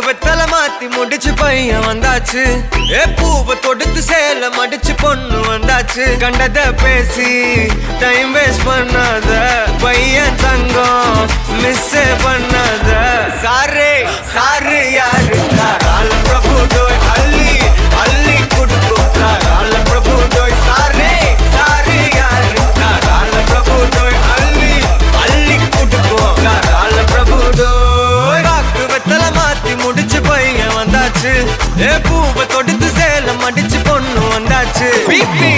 வெத்தல மாத்தி முடிச்சு பையன் வந்தாச்சு. பூவை தொடுத்து சேல மடிச்சு பொண்ணு வந்தாச்சு. கண்டத பேசி டைம் வேஸ்ட் பண்ணாத பையன் தங்கம் மிஸ் பண்ணாத. சாரே சாரு யாரு கால பிரபு டோய் அள்ளி அள்ளி குடுக்கும் கால பிரபு டோய். சாரே சாரு யாரு கால பிரபு டோய் அள்ளி அள்ளி குடுக்கும் கால பிரபு டோய். ராக்கு வெத்தல மாத்தி முடிச்சு பையன் வந்தாச்சு. பூவை தொடுத்து சேல மடிச்சு பொண்ணு வந்தாச்சு. பிபி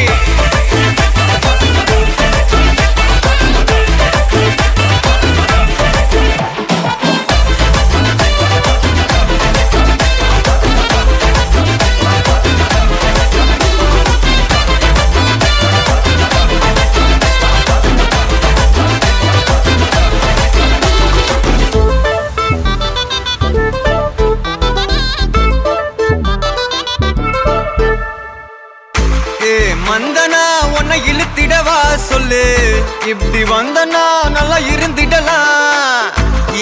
மந்தனா உன்னை இழுத்திடவா சொல்லு. இப்படி வந்தனா நல்லா இருந்திடலாம்.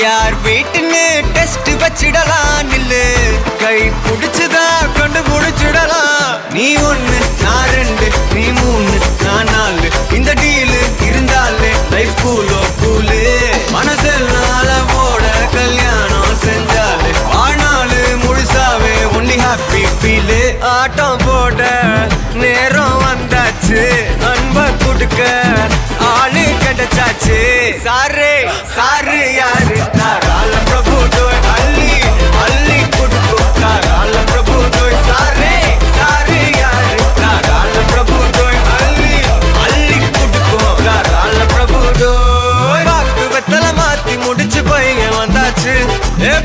யார் வீட்டுன்னு டெஸ்ட் வச்சிடலாம். நில்லு கை புடிச்சுதா கொண்டு முடிச்சிடலாம். நீ ஒண்ணு நான் ரெண்டு நீ மூணு நான் நாலு இந்த டீலு இருந்தாலே லைஃப் கூலோ கூலு. மனசெல்லாம் போட கல்யாணம் செஞ்சாலே ஆனாலு முழுசாவே ஒன்லி ஹாப்பி ஃபீலு. ஆட்டம் போட நேரம் வந்தாச்சு. அன்ப குடுக்க ஆளு கிடைச்சாச்சு. சாரே சாரு யாரு கால பிரபு டோய் அள்ளி அள்ளி குடுக்கும் கால பிரபு டோய். சாரே சாரு யாரு கால பிரபு டோய் அள்ளி அள்ளி குடுக்கும் கால பிரபு டோய். வாக்கு வெத்தல மாத்தி முடிச்சு பையன் வந்தாச்சு.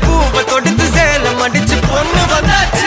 பூவை தொடுத்து சேல மடிச்சு பொண்ணு வந்தாச்சு.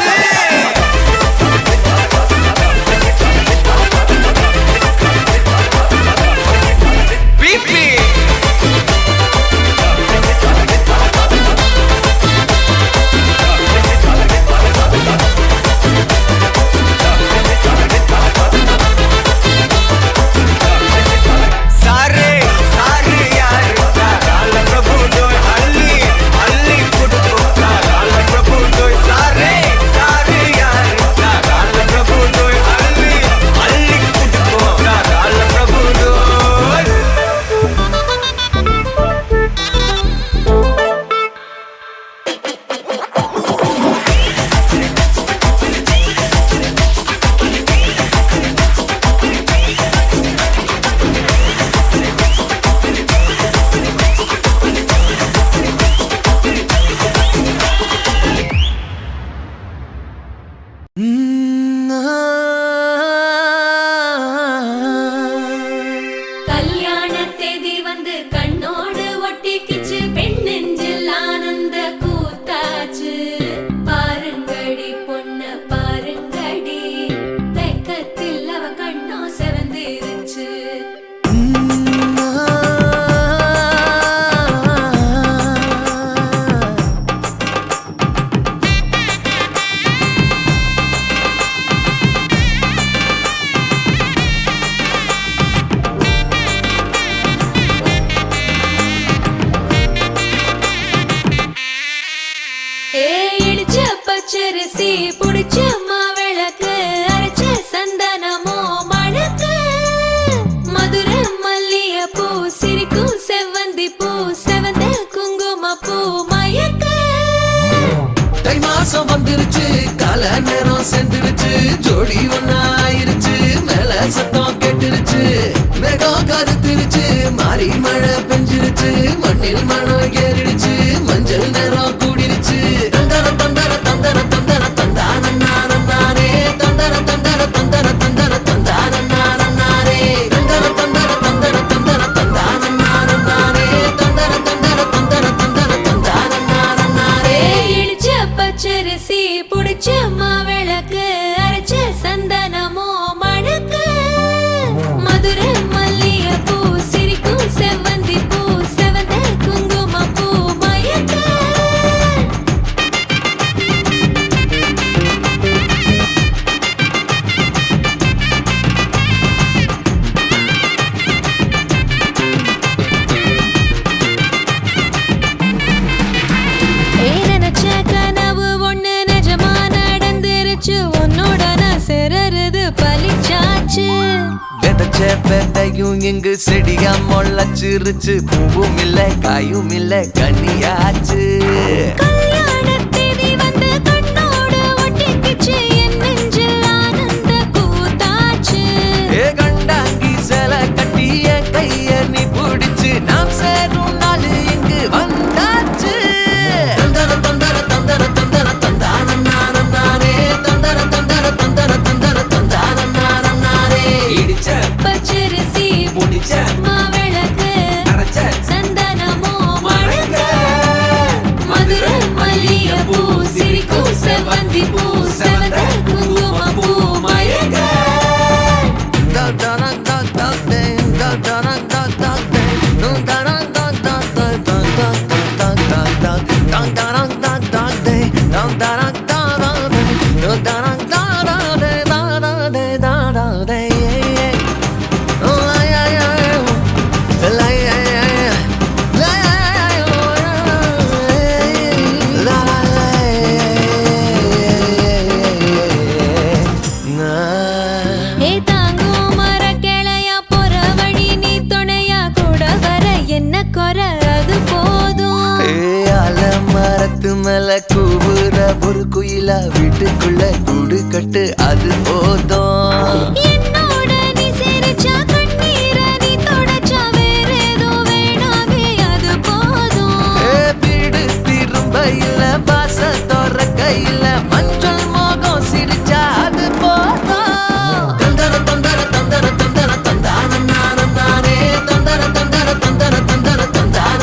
பச்சரிசி புடிச்ச மாவிளக்கு அரைச்ச சந்தனமோ மணக்கு. மதுரை மல்லிய பூ சிரிக்கும் செவ்வந்தி பூ செவந்த குங்கும பூ மயக்க. தை மாசம் வந்துருச்சு கால நேரம் சென்றுருச்சு. ஜோடி ஒன்னாயிருச்சு மேல சத்தம் கேட்டுருச்சு. மேகம் கருத்துருச்சு மாறி மழை பெஞ்சிருச்சு. மண்ணில் மனம் ஏறிடுச்சு மஞ்சள் நேரம் கூடிருச்சு. தந்தர தந்தர தந்தர தந்தர தந்தானே தந்தர தந்தர தந்தர தந்தர தந்தானே தந்தர தந்தர தந்தர தந்தர தந்தானே தந்தர தந்தர தந்தர தந்தர தந்தானே. இடிச்ச பச்சரிசி புடிச்ச மாவிளக்கு அரைச்ச சந்தனமோ மணக்கு. மதுரை மல்லிய பூ சிரிக்கும் செவ்வந்தி பேட்டையும் இங்கு செடியா முளைச்சிருச்சு. பூவும் இல்ல காயும் இல்ல கனியாச்சு. கல்யாணத்தேதி வந்து கண்ணோடு ஒட்டிக்கிச்சு, என் நெஞ்சில் ஆனந்த கூத்தாச்சு. ஏ கண்டாங்கி சில கட்டி என் கைய நீ பிடிச்சு, நாம் சேரும் நாள் இங்கு வந்தாச்சு. தந்தர தந்தர தந்தர தந்தர தந்தான நானே, தந்தர தந்தர தந்தர தந்தர தந்தான நானே. இடிச்ச பச்சரிசி புடிச்ச மாவிளக்கு அரைச்ச சந்தனமோ மணக்க, மதுரை மல்லிகைப்பூ சிரிக்கும் செவ்வந்தி பூ செவந்த குங்குமப்பூ மயக்க. ஏ தாங்கும் மரக்கிளையா போற வழி நீ துணையா கூட வர, என்ன குறை அது போதும். மரத்து மேல கூவுற ஒரு குயிலா, வீட்டுக்குள்ள கூடு கட்டு அது போதும். என்னோட நீ சிரிச்சா கண்ணீர நீ தொடச்சா வேற ஏதோ வேணாமே அது போதும். வீடு திரும்ப இல்ல பாச தோற கையில, மஞ்சள் மோகம் சிரிச்சா அது போதும். தந்தர தந்தர தந்தர தந்தர தந்தான நானே, தந்தர தந்தர தந்தர தந்தர தந்தான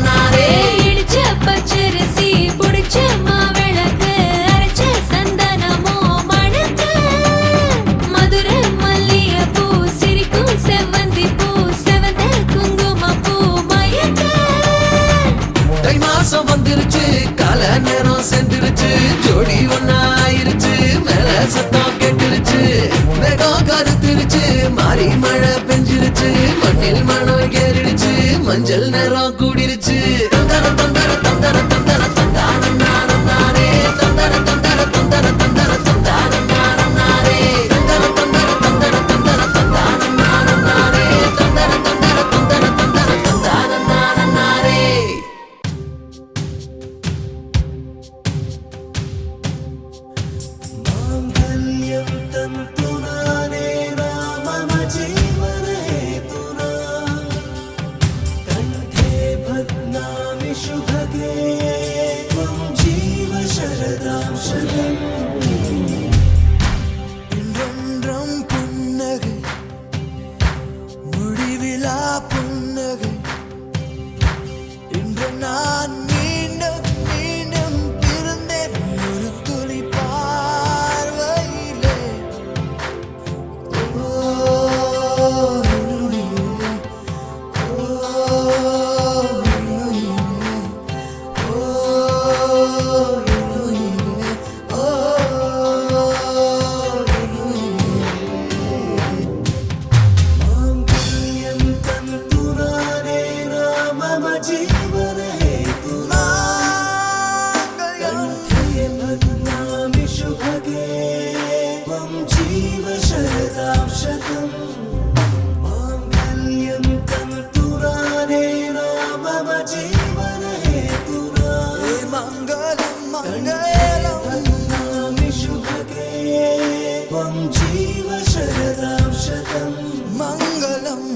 நானே. இடிச்ச பச்சரிசி புடிச்ச மாவிளக்கு அரைச்ச சந்தனமோ மணக்க, மதுரை மல்லிகைப்பூ சிரிக்கும் செவ்வந்தி பூ செவந்த குங்குமப்பூ மயக்க. தை மாசம் வந்துருச்சு, கால நேரம் சென்றுருச்சு, ஜோடி ஒன்னாயிருச்சு, மேல சத்தம் கேட்டுருச்சு. மேகம் கருத்துருச்சு, மாறி மழை பெஞ்சிருச்சு, மண்ணில் மணம் ஏறிடுச்சு, மஞ்சள் நேரம் கூடிருச்சு. தந்தர தந்தர தந்தர தந்தர தந்தான நானே, தந்தர தந்தர தந்தர தந்தர தந்தான நானே, தந்தர தந்தர தந்தர தந்தர தந்தான நானே, தந்தர தந்தர தந்தர தந்தர தந்தான நானே. माङ्गल्यं तन्तुना नेना मम जीवनहेतुना, कण्ठे बध्नामि शुभगे त्वं जीव शरदां शतम्. இன்றொன்றும் புன்னகை முடிவிலா புன்னகை, இன்று நான் மீண்டும் மீண்டும் பிறந்தேன் ஒரு துளி பார்வையிலே. ஓ என்னுயிரே, ஓ என்னுயிரே, ஓ என்னுயிரே, ஓ என்னுயிரே. माङ्गल्यं तन्तुना नेना मम जीवनहेतुना, कण्ठे बध्नामि शुभगे त्वं जीव शरदां शतम्. माङ्गल्यं तन्तुना नेना मम जीवनहेतुना, मङ्गलं मङ्गलं बध्नामि शुभगे त्वं जीव शरदां शतम्. मङ्गलम्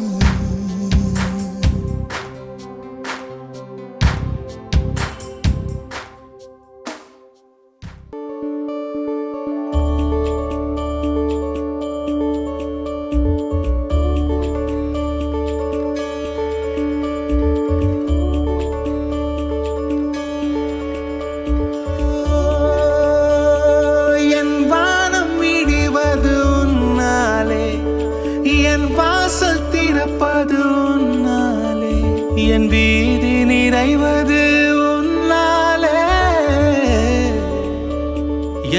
என் வானம் இடிவது உன்னாலே, என் வாசல் திறப்பது உன்னாலே, என் வீதி நிறைவது உன்னாலே.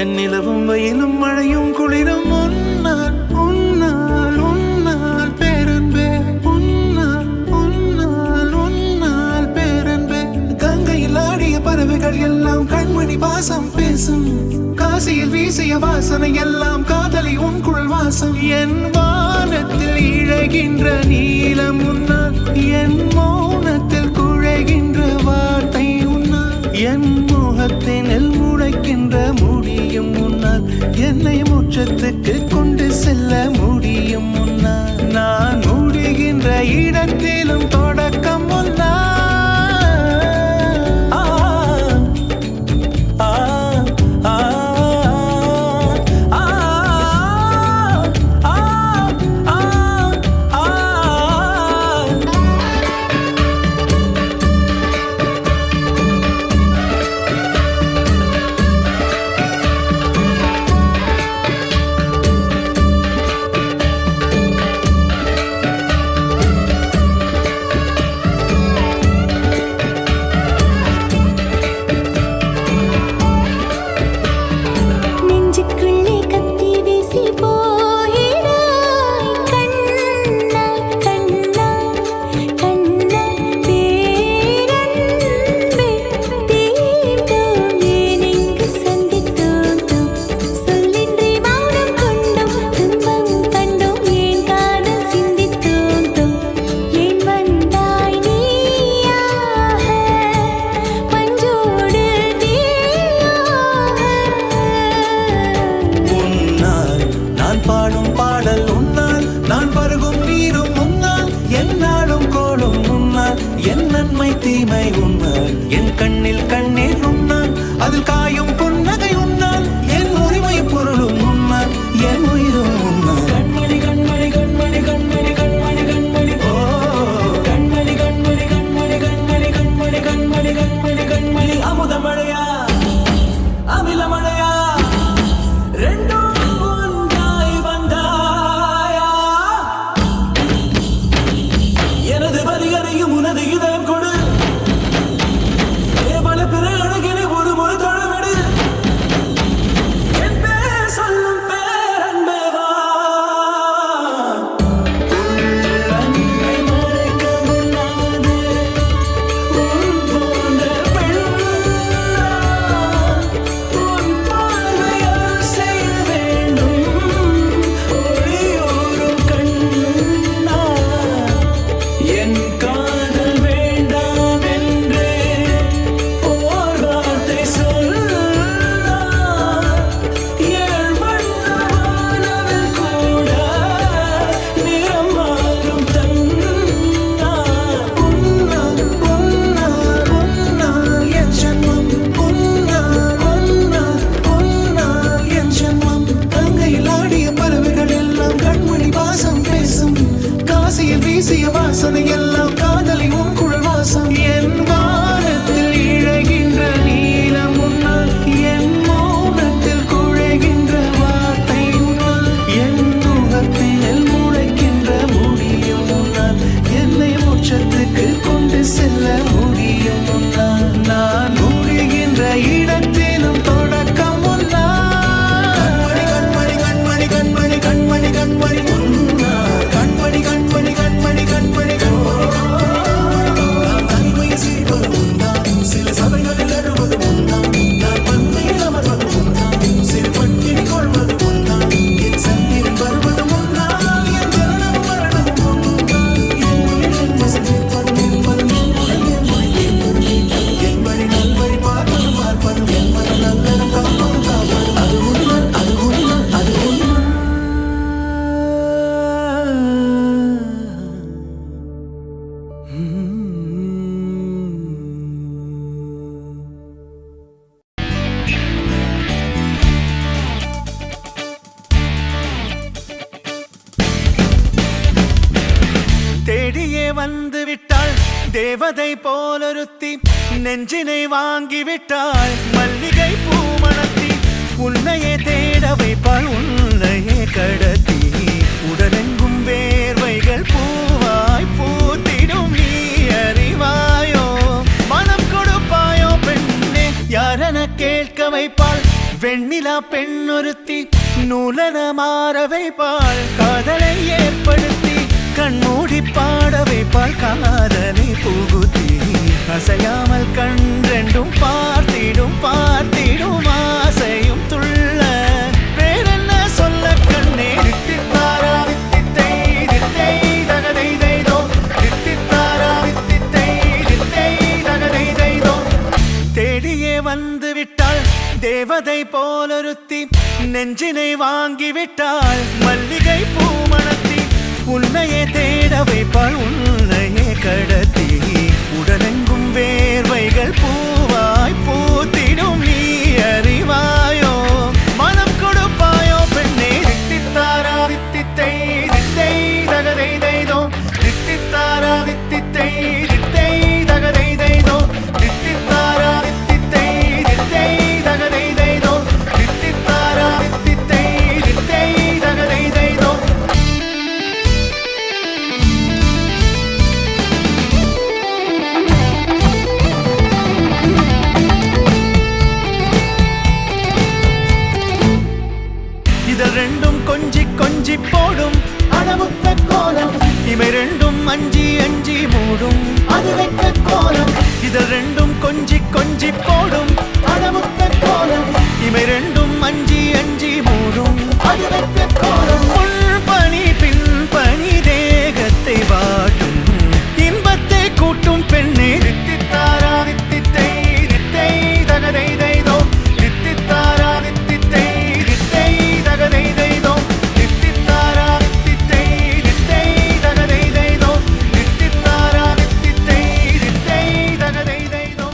என் நிலவும் வெயிலும் மழையும் குளிரும் உன்னால் உன்னால் உன்னால் பேரன்பே, உன்னால் உன்னால் உன்னால் பேரன்பே. கங்கையில் ஆடிய பறவைகள் எல்லாம் கண்மணி பாசம் பேசும், காசியில் வீசிய வாசனை எல்லாம் காதலி உன் குழல் வாசம் என் வானத்தில் இழகின்ற நீலம் உன்னால் என் மௌனத்தில் குழைகின்ற வார்த்தை உன்னால் என் முகத்தினில் முளைக்கின்ற முடியும் முன்னால் என்னை முற்றத்துக்கு கொண்டு செல்ல முடியும் முன்னால் நான் முடிகின்ற இடத்திலும் தொடக்கம் முன்னால் தீமை உன்னால் என் கண்ணில் கண்ணீர் உன்னால் அதில் காயும் புன்னகை உன்னால் என் உரிமை பொருளும் உன்னால் என் உயிரும் உன்னால் கண்மணி கண்மணி கண்மணி கண்மணி கண்மணி கண்மணி ஓ கண்மணி கண்மணி கண்மணி கண்மணி கண்மணி கண்மணி கண்மணி கண்மணி அமுத மழையா அமில மழையா ரெண்டும் ஒன்றாய் வந்தாயா எனது வரிகளையும் உனது இதயம் கொடு வீசிய வாசனை எல்லாம் காதலி உன் குழல் வாசம் என் வானத்தில் இழகின்ற நீலம் உன்னால் என் மௌனத்தில் குழைகின்ற வார்த்தை உன்னால் என் முகத்தில் முளைக்கின்ற முடியும் உன்னால் என்னை மோட்சத்துக்கு கொண்டு செல்ல முடியும் உன்னால் நான் முடிகின்ற இடத்திலும் தொடக்கம் உன்னால் கண்மணி கண்மணி கண்மணி கண்மணி கண்மணி உன்னால் கண்மணி கண்மணி கண்மணி கண்மணி நான் தனிமையை சிரிப்பது உண்டான் சில சபைகளில் எழுவது உண்டான் நான் பன்மையில் அமர்வது உண்டான் சிறு பட்டினி கொள்வது உண்டான் என் சந்திரன் வருவது உண்டான் என் ஜனனம் மரணம் உண்டான் என் உயிரின் வசதிப்பதும் இருப்பதும் என் வழி நல்வழி பார்ப்பதும் பார்ப்பதும் என் மன நல்லறம் காப்பதும் காப்பதும் அது உண்மை அது உண்மை அது உண்மை தேடியே வந்து விட்டாள் தேவதை போலொருத்தி நெஞ்சினை வாங்கி விட்டாள் மல்லிகை பூமணத்தி உன்னையே தேட வைப்பாள் உன்னையே கடத்தி உடலெங்கும் வேர்வைகள் பூவாய் பூத்திடும் நீ அறிவாயோ மனம் கொடுப்பாயோ பெண்ணே யாரென கேட்க வைப்பாள் வெண்ணிலா பெண்ணொருத்தி நூலன மாற வைப்பாள் காதலை ஏற்படுத்தி கண்மூடி பாட வைப்பாள் காதலை புகுத்தி அசையாமல் கண் ரெண்டும் பார்த்திடும் பார்த்திடும் ஆசையும் துள்ள தேவதை போலொருத்தி நெஞ்சினை வாங்கிவிட்டாள் மல்லிகை பூமணத்தி உன்னையே தேட வைப்பாள் உன்னையே கடத்தி உடலெங்கும் வேர்வைகள் பூவாய் பூத்திடும் நீ அறிவாயோ மனம் கொடுப்பாயோ பெண்ணே தித்தித்தாரா தித்தித்தை தித்தை தகதை தைதோ தித்தித்தாரா தித்தித்தை தித்தை தகதை தைதோ தித்தித்தாரா தித்தித்தை தித்தை தகதை தைதோ தித்தித்தாரா தித்தித்தை தித்தை தகதை தைதோ இதழ் ரெண்டும் கொஞ்சி கொஞ்சி போடும் அடமுத்த கோலம் இவை ரெண்டும் அஞ்சி அஞ்சி மூடும் அது வெட்ட கோலம் இதழ் ரெண்டும் கொஞ்சி கொஞ்சி போடும் அடமுத்த கோலம் இவை ரெண்டும் அஞ்சி அஞ்சி மூடும் அது வெட்ட கோலம் முன் பனி பின் பனி தேகத்தை வாட்டும் இன்பத்தை கூட்டும் பெண்ணே தித்தித்தாரா தித்தித்தை தித்தை தகதை தைதோ தித்தித்தாரா தித்தித்தை தித்தை தகதை தைதோ தித்தித்தாரா தித்தித்தை தித்தை தகதை தைதோ தித்தித்தாரா தித்தித்தை தித்தை தகதை தைதோ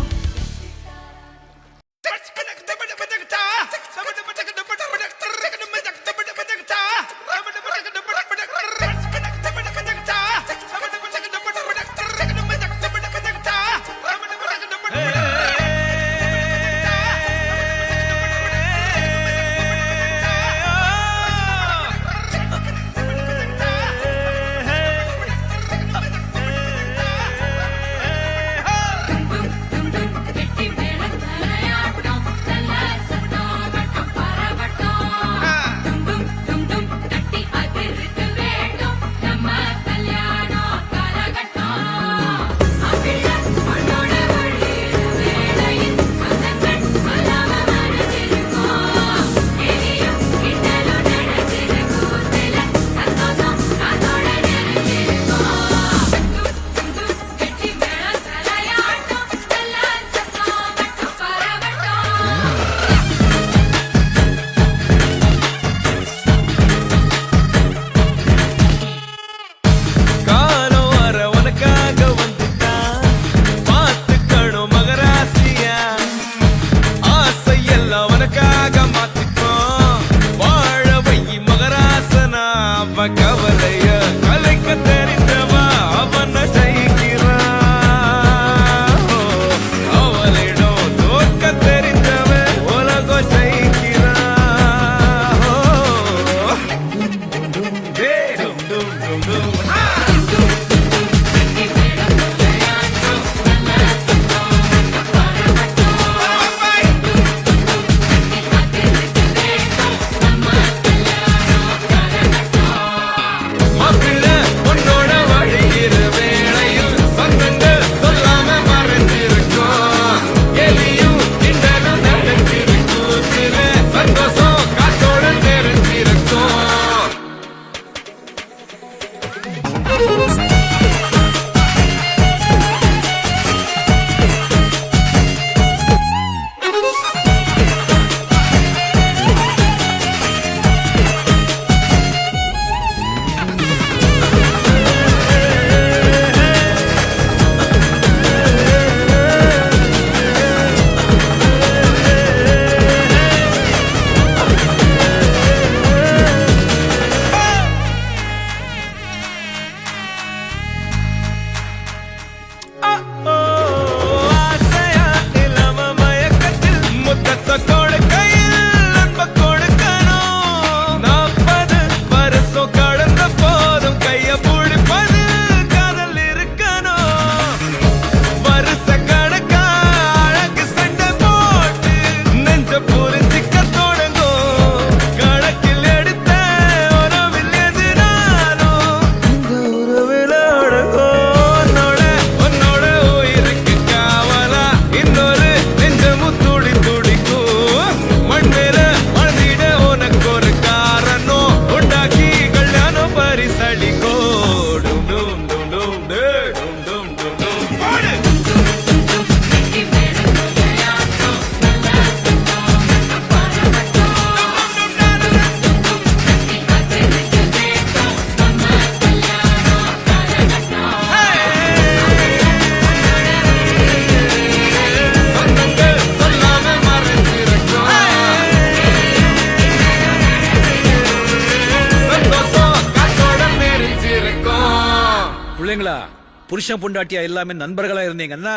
புருஷன் பொண்டாட்டியா எல்லாமே நண்பர்களா இருந்தீங்கன்னா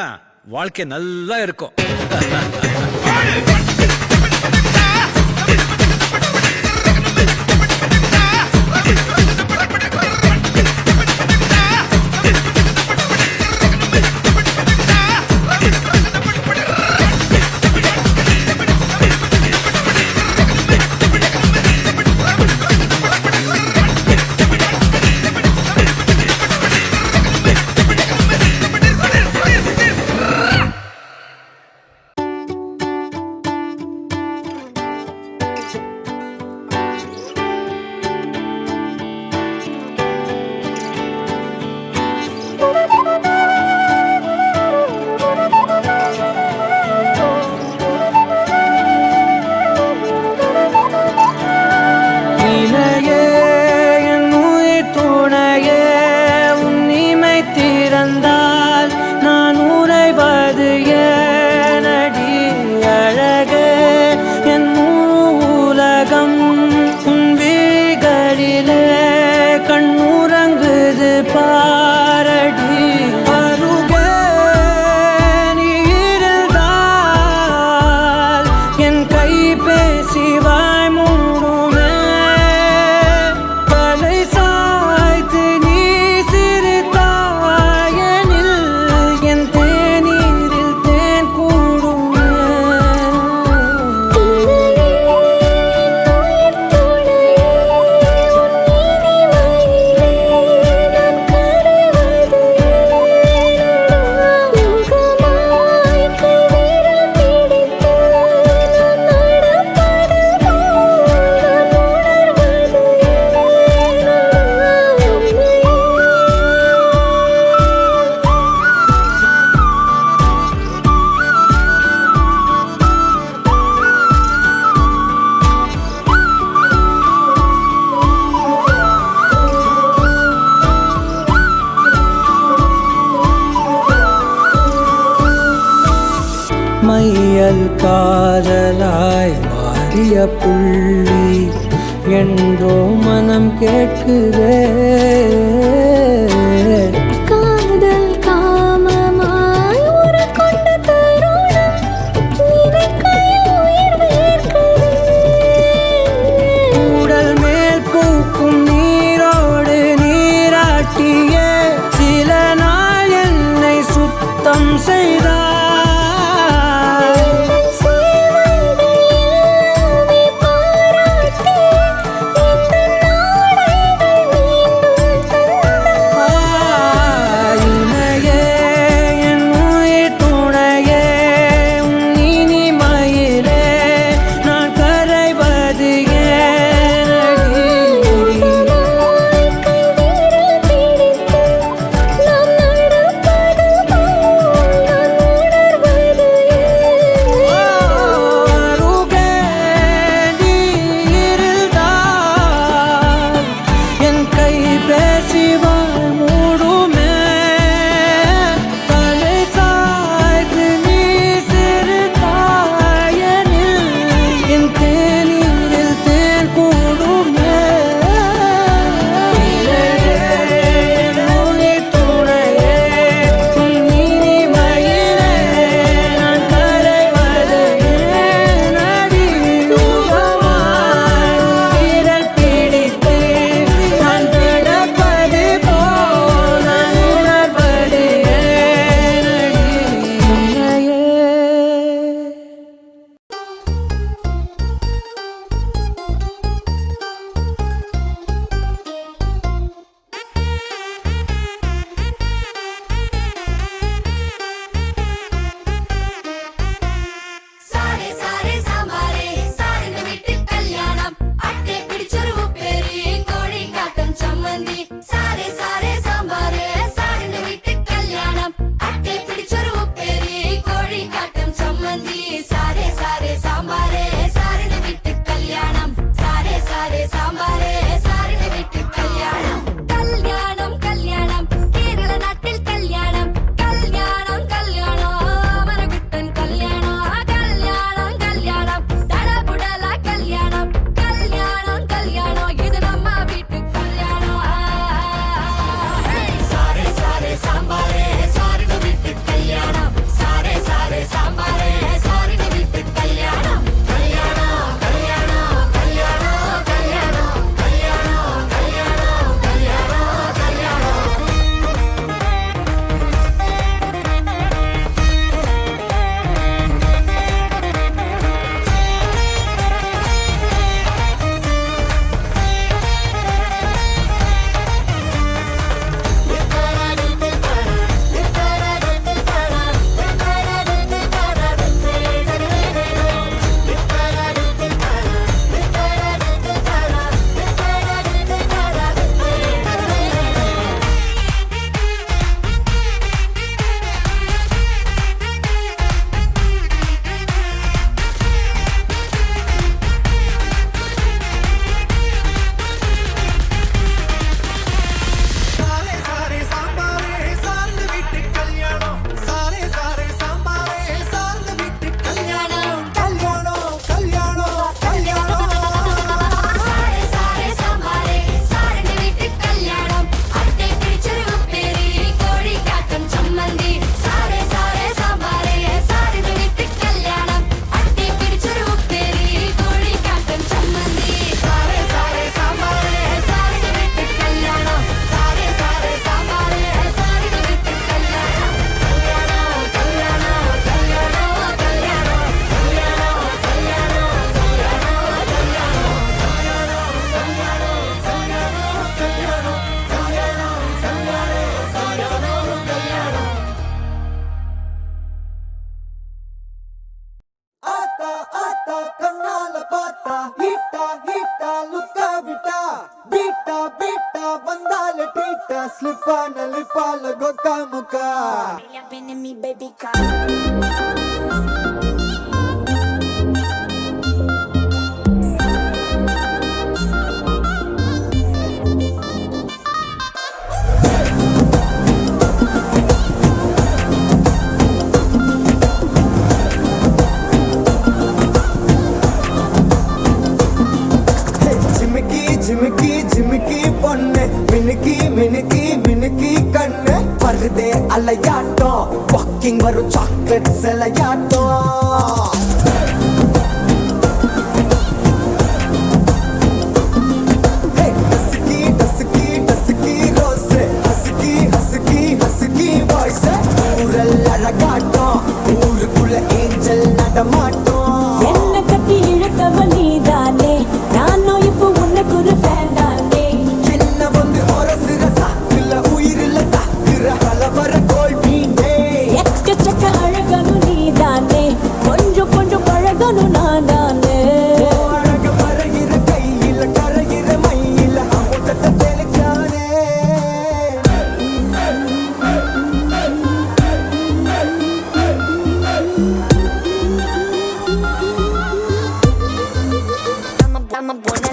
வாழ்க்கை நல்லா இருக்கும். மையல் காதலாய் மாறிய புள்ளி என்றோ மனம் கேட்குதே. காதல் காமமாய் உருக்கொண்ட தருணம் நினைக்கையில் உயிர் வேர்க்குதே. உடல் மேல் பூக்கும் நீரோடு நீராட்டிய சில நாள் என்னை சுத்தம் செய்தார். slip on a lip on a go kamuka. Been in me, baby, come. ஜிமிக்கி ஜிமிக்கி ஜிமிக்கி பொண்ணு மினுக்கி மினுக்கி மினுக்கி கண்ணு வருதே அலையாட்டம் வாக்கிங் வரும் சாக்லேட் சிலையாட்டம் dusky dusky dusky rose husky husky husky voice ஊரல் அழகாட்டம் ஊருக்குள்ள ஏஞ்சல் நடமாட்டம் என்ன கட்டி இழுத்தவ நீதானே நானும் இப்போ உனக்கு ஒரு ஃபேன் தானே என்ன வந்து ஒரசுற சாக்குல உயிரில தாக்குற கலவர கோல் மீனே எக்கச்சக்க அழகனும் நீதானே கொஞ்சம் கொஞ்சம் பழகனும் நான் தானே அழக மறைகிற கையில கரைகிற மயில அமுதத்தை தெளிச்சானே I'm a buena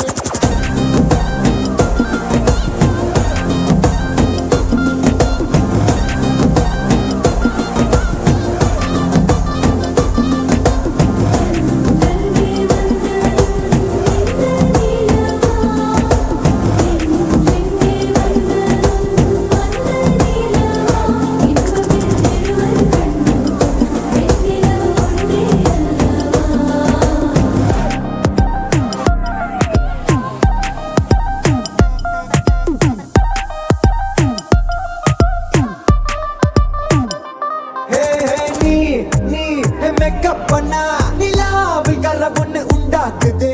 நீ மேக்கப் பண்ணா நிலாவில் கர ஒண்ணு உண்டாக்குது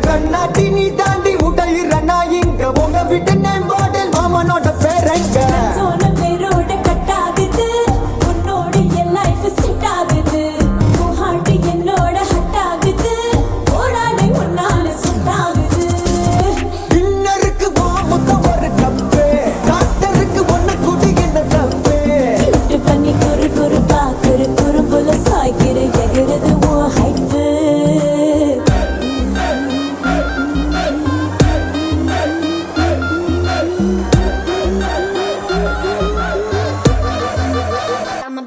கண்ணாட்டி நீ தாண்டி உடையிற நான் இங்க உங்க விட்டு நேம் மாடல் மாமனோட பேரங்க சோன பேரோட கட்டாகுது உன்னோட என் லைஃப் செட் ஆகுது உன் ஹார்ட் என்னோட ஹட் ஆகுது ஓடானே உன்னால செட் ஆகுது இன்னருக்கு மாமுத்த ஒரு கப்பு டாக்டருக்கு ஒண்ணு குடி என்ன தப்பு கிட்ட பண்ணி குறு குறு பாக்குற குறும்புல சாய்க்கிற எகிறது உன் ஹைட்டு I'm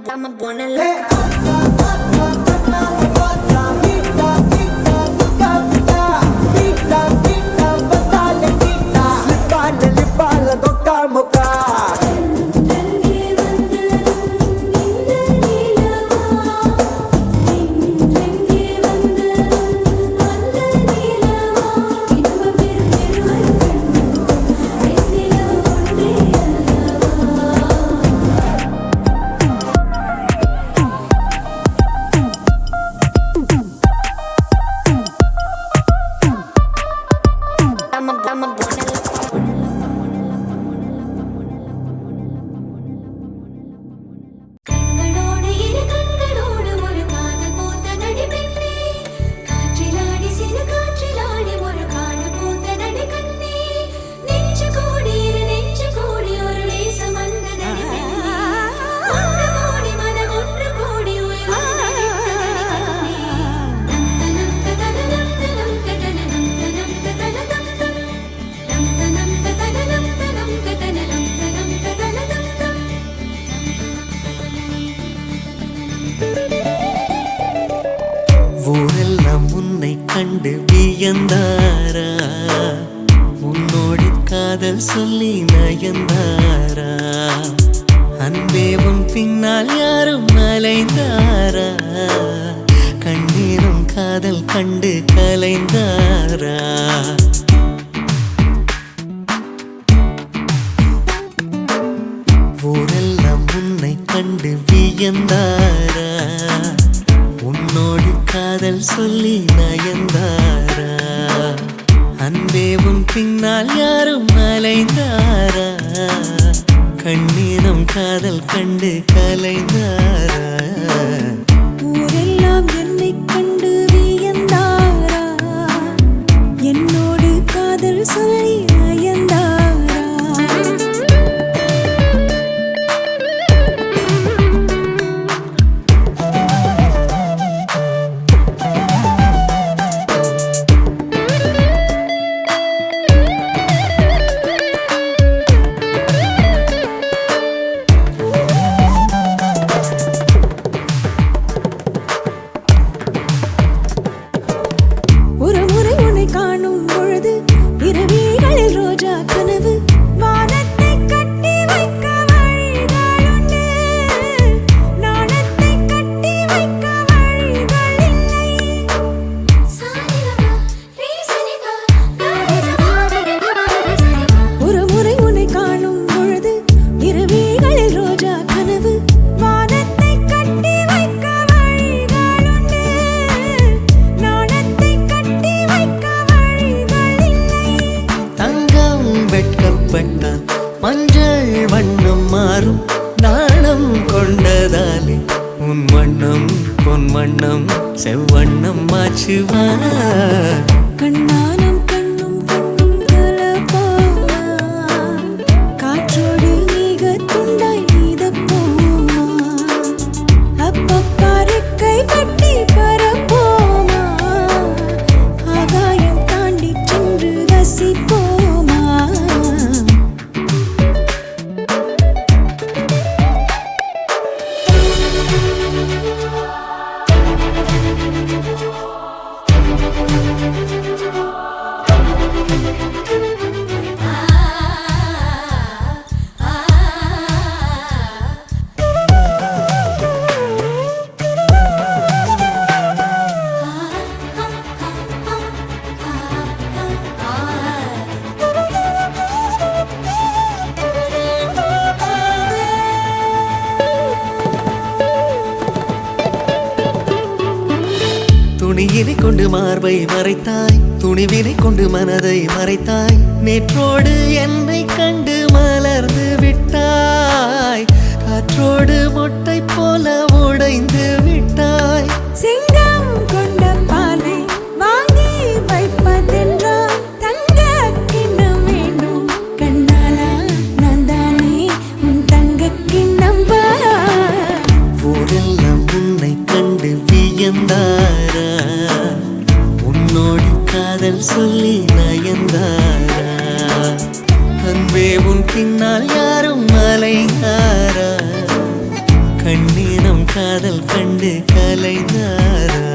a buena கண்களோடு இரு கண்களோடு ஒரு காதல் பூத்த நடிபெண்ணே காற்றிலாடி சிறு காற்றிலாடி ஒரு காதல் பூத்த நடி கண்ணே நெஞ்சு கூடி இரு நெஞ்சு கூடி ஒரு நேசம் வந்த நடிபெண்ணே ஒன்று கூடி மனம் ஒன்று கூடி உயிர் வந்த நடி கண்ணே நம் தனம் தனம் தனம் தனம் தனம் தனம் ஊரெல்லாம் உன்னை கண்டு வியந்தாரா உன்னோடு காதல் சொல்லி நயந்தாரா அன்பே உன் பின்னால் யாரும் அலைந்தாரா கண்ணீரும் காதல் கண்டு கலைந்தாரா ஊரெல்லாம் உன்னை கண்டு வியந்தாரா உன்னோடு காதல் சொல்லி நயந்தாரா அன்பே உன் பின்னால் யாரும் அலைந்தாரா கண்ணீரம் காதல் கண்டு கலைந்தாரா ஊரெல்லாம் என்னை கண்டு வியந்தாரா என்னோடு காதல் சொல்லி நயந்தாரா கண்ணானம் கண்ணும் கண்ணும் கலப்போமா காற்றோடு நீக துண்டாய் நீதப்போமா அப்பப்பா ரெக்கை கட்டி பரப்போமா ஆகாயம் தாண்டி சென்று ரசிப்போமா துணியினை கொண்டு மார்பை மறைத்தாய், துணிவினை கொண்டு மனதை மறைத்தாய், நேற்றோடு என்னை கண்டு மலர்ந்து விட்டாய், காற்றோடு மொட்டை போல உடைந்து விட்டாய். சிங்கம் கொண்ட பாலை வாங்கி வைப்பதென்றால் தங்க கிண்ணம் வேண்டும் கண்ணாலா நான் தானே உன் தங்க கிண்ணம் ஊரெல்லாம் உன்னை கண்டு வியந்தாரா, உன்னோடு காதல் சொல்லி நயந்தாரா, அன்பே உன் பின்னால் யாரும் அலைந்தாரா, கண்ணீரம் காதல் கண்டு கலைந்தாரா.